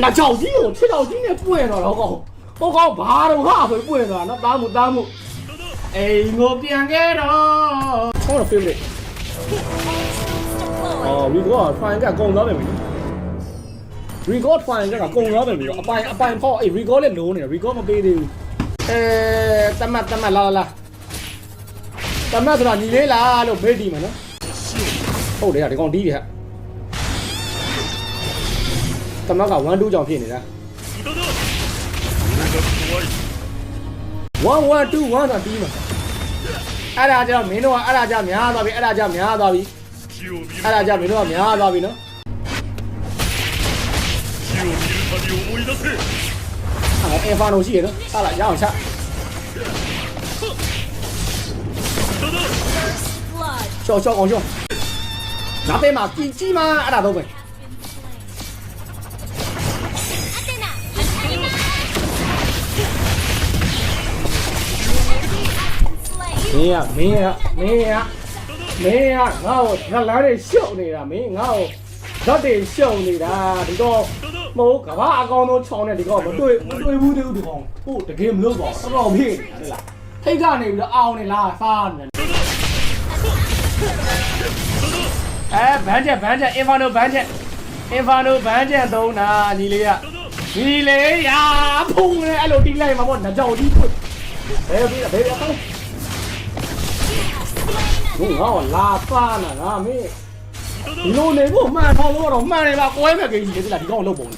那脚筋我切脚筋那不会了，老高，我搞爬的话会不会了？那打木，哎，我变个了，超了飞不对。哦，Rigo 突然間降咗明唔明 ？Rigo 突然間降咗明唔明？阿班พ่อไอ้ Rigo เล่นโน้เนี่ย Rigo มาပေးသေးဘူး။တမတ်လာတမတ်ဆိုတာညီလေးလားလို့မေးဒီမှာနော်။ဟုတ်တယ်ဒီကောင်တီးပြီဟဲ့။တမတ်က1-2ကြောင်ဖြစ်နေတာ။1-2-1ဆိုတာတီးမှာ။အဲ့ဒါကြောင့်မင်းတို့ကအဲ့ဒါကြောင့်များသွားပြီ။အဲ့ဒါကြောင့်များသွားပြီ။အဲ့ဒါကြောင့်မင်းတို့ကများသွားပြီနော်အင်ဖာနိုရှိရနော်ဟာလာရအောင်ချရှော့အောင်ရှော့နားပေးမှာကြီးမှာအဲ့ဒါတော့ပဲမင်းကငါ့ကိုဓာတ်လားတွေရှုပ်နေတာမင်းငါ့ကိုဓာတ်တွေရှုပ်နေတာဒီတော့မဟုတ်ကဘာအကောင်တော့ချောင်းနေဒီကောင်မတွေ့ဘူးသေးဘူးဒီကောင်ဟုတ်တကယ်မလို့ပေါ့တော်တော်ဖြစ်နေတာလေလားထိတ်ကနေပြီးတော့အောင်နေလားစားနေဘန်းချက်အင်ဖာနိုဘန်းချက်သုံးတာညီလေးရာဖုံးနေအဲ့လိုတီးလိုက်မှာပေါ့နှကြောက်ကြီးဘယ်ကောင်းငါ့လာပါနာငါမင်းဒီလိုနေဖို့မှန်ထောင်လို့တော့မှန်တယ်ပါကွဲမဲ့ကိန်းကြီးလေဒီကောင်လောက်ပုံနေ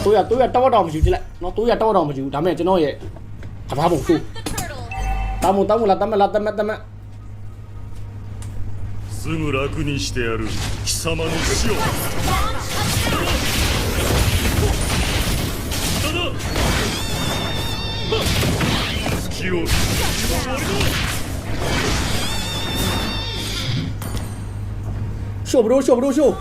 တိုးရတောက်မယူကြည့်လိုက်နော်တိုးရတောက်မယူဒါမဲ့ကျွန်တော်ရဲ့ကဘာပုံဆိုးတောင်းလာတမすぐ楽にしてやる貴様の死を秀不秀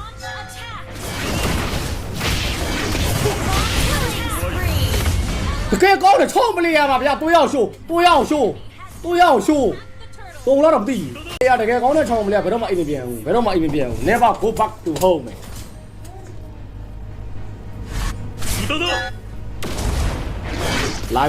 这高的冲不了嘛，不要都要秀懂了怎么地哎呀这个高的冲不了别让嘛一边never go back to home 拉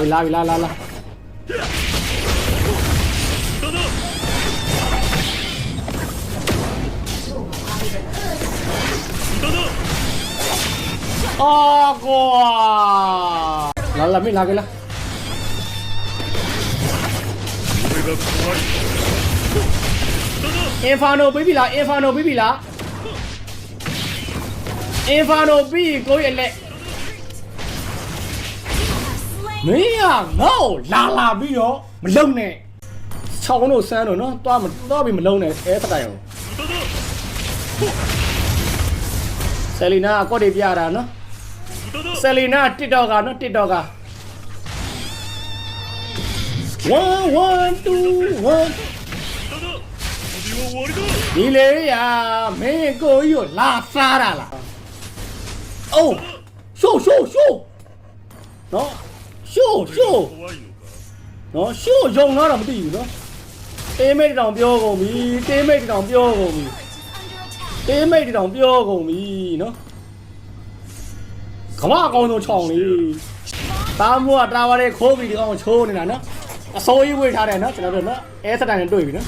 哦哥，来没拿给了。Inferno baby 啦 ，Inferno baby 过嚟咧。没呀，我拉比哟，唔လုံးနဲ့，6တို့3တို့နော်，တော့ပြီးမလုံးနဲ့，အဲတက်ရောSelina အကောက်တွေပြတာနော်Selina TikTok ကနော် TikTok က1 2 1ဒီလေရမင်းကိုကြီးကိုလာစားတာလားအိုးရှိုးနော်ရှိုးနော်ရှိုးယုံတော့မသိဘူးနော်တေးမိတ်တောင်ပြောကုန်ပြီနော်ခမအကောင်ဆုံးချောင်းလေတာမိုးကတာဝါတွေခိုးပြီးဒီကောင်ချိုးနေတာနော်အစိုးရဝေးထားတယ်နော်ကျွန်တော်တို့နော်အဲစတိုင်နဲ့တွေ့ပြီနော်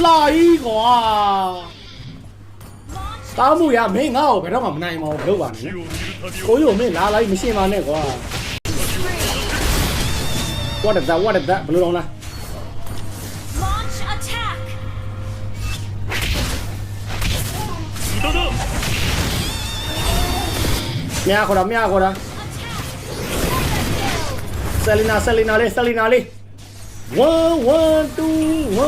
လာကြီးကွာတာမိုးရမင်းငါ့ကိုဘယ်တော့မှမနိုင်ပါဘူးလုပ်ပါနဲ့ကိုကြီးကိုမင်းလာလိုက်မရှင်းပါနဲ့ကွာ What is that ဘယ်လိုလုပ်လားမြာခေါ်တာSelinaလေး1 2 1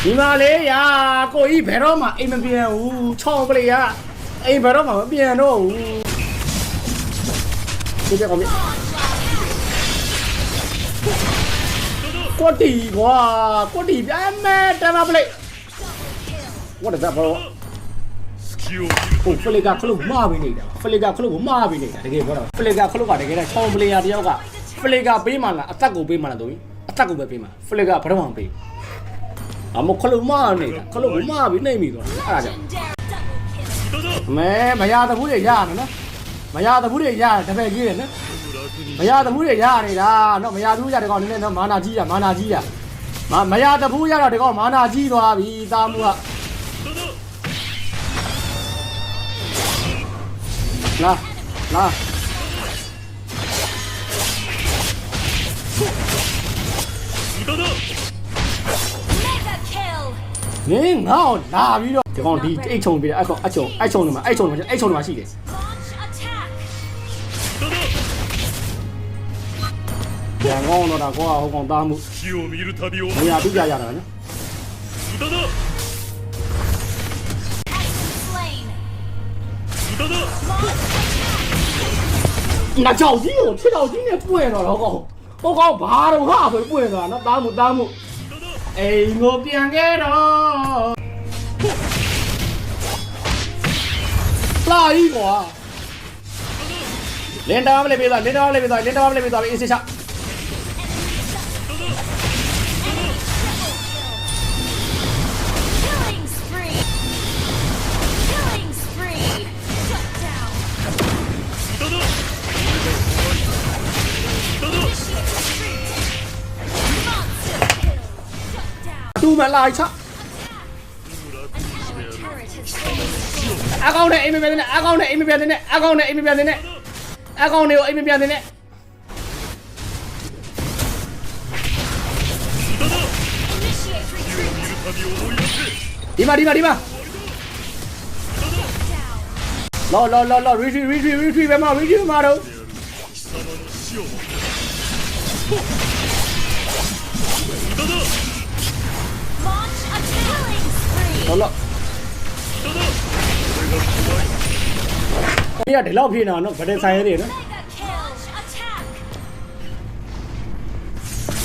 ဒီမလေးရာကိုကြီးဘယ်တော့မှအိမ်မပြန်ဘူးချောင်းပလေးရအိမ်ဘယ်တော့မှမပြန်တော့ဘူးဒီကကောင်ကွတီပြန်မဲ့တမပလေး What is that bro ဖလီကခလုတ်မှားပြီးနေတာတကယ်ပြောတာဖလီကခလုတ်ကတကယ်ချောင်းပလေးယာတယောက်ကဖ လေကပေးမှလားအသက်ကိုပေးမှလားတို့အသက်ကိုပဲပေးမှဖလေကဘယ်တော့မှပေးအမခလုံးမနေတာခလုံးမပြီးနေပြီတော့အဲ့ဒါကြောင့်မဲမရတဘူးတွေရမယ်နော်မရတဘူးတွေရတယ်တပည့်ကြီးတယ်နော်မရတဘူးတွေရနေတာနော်မရတဘူးရတဲ့ကောင်နည်းနည်းနော်မာနာကြီးရမာနာကြီးရမရတဘူးရတော့ဒီကောင်မာနာကြီးသွားပြီတာမှုကလာနင်းငါ့လာပြီးတော့ဒီကောင်ဒီအိတ်ချုံပြီးအဲ့ကောင်အချုံနေမှာရှိတယ်ရန်ကောင်းတော့ကွာဟိုကောင်သားမှု 火を見る旅を နေရာပြကြရတာနော် 無駄だ無駄だ ငါကြောက်ကြီးကိုချစ်တော်ကြီးနဲ့ပွင့်တော့တော့ကောင်ဟိုကောင်ဘာတော့ဟာဆိုပွင့်သွားနော်သားမှုအိမ်ကိုပြန်ခဲ့တော့လာကြီးကွာလင်းတော်မလေးပြေးသွားအေးစစ်ချတူမလာချအကောင်နဲ့အိမ်မပြန်နေအကောင်နဲ့အိမ်မပြန်နေအကောင်နဲ့အိမ်မပြန်နေအကောင်တွေကိုအိမ်မပြန်နေဒီမှာလော retreat ပဲမ retreat မှာတော့ လောဒီကဒီလောက်ဖြစ်နေတာနော်ဗတဲ့ဆိုင်ရဲတွေနော်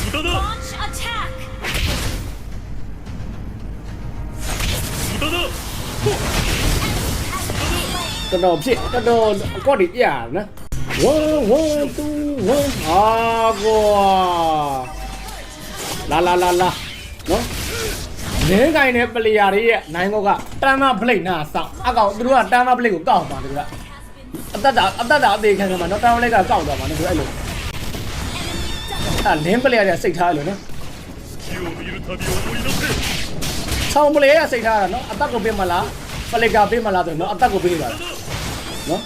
無駄だ無駄だ တော်ဖြစ်တော်အကော့တွေပြရနော်1 2 1အာကွာလာနော်နင်းကိုင်းတဲ့ပလေယာတွေရဲ့နိုင်ကောကတမ်းမဘလိတ်နာဆောက်အကောင်သူတို့ကတမ်းမဘလိတ်ကိုကောက်ပါသူတို့ကအသက်တာအသေးခံမှာနော်တမ်းမဘလိတ်ကကောက်သွားမှာနော်သူအဲ့လိုနင်းပလေယာတွေစိတ်ထားလို့နော် 火を見る旅を思い出せ ဆောင်းပလေယာစိတ်ထားတာနော်အသက်ကိုပေးမလားပလေကပေးမလားဆိုနော်အသက်ကိုပေးပါလားနော်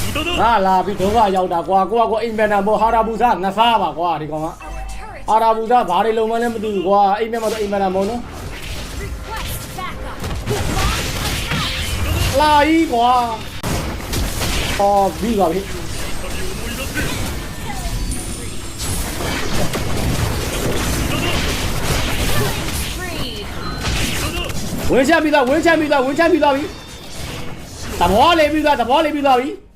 無駄だ ငါလာပြီးဒုက္ခရောက်တာကွာကိုကအိမ်မက်နာဘောဟာရာဘူဇာငါစားပါကွာဒီကောင်ကဟာရာဘူဇာဘာတွေလုံးမလဲမသိဘူးကွာအိမ်မက်မှာတော့အိမ်မက်နာမောနော်လာကြီးကွာအော်ပြီးပါပြီဝင်ချပြီးသားပြီသဘောလေးပြီးသားပြီ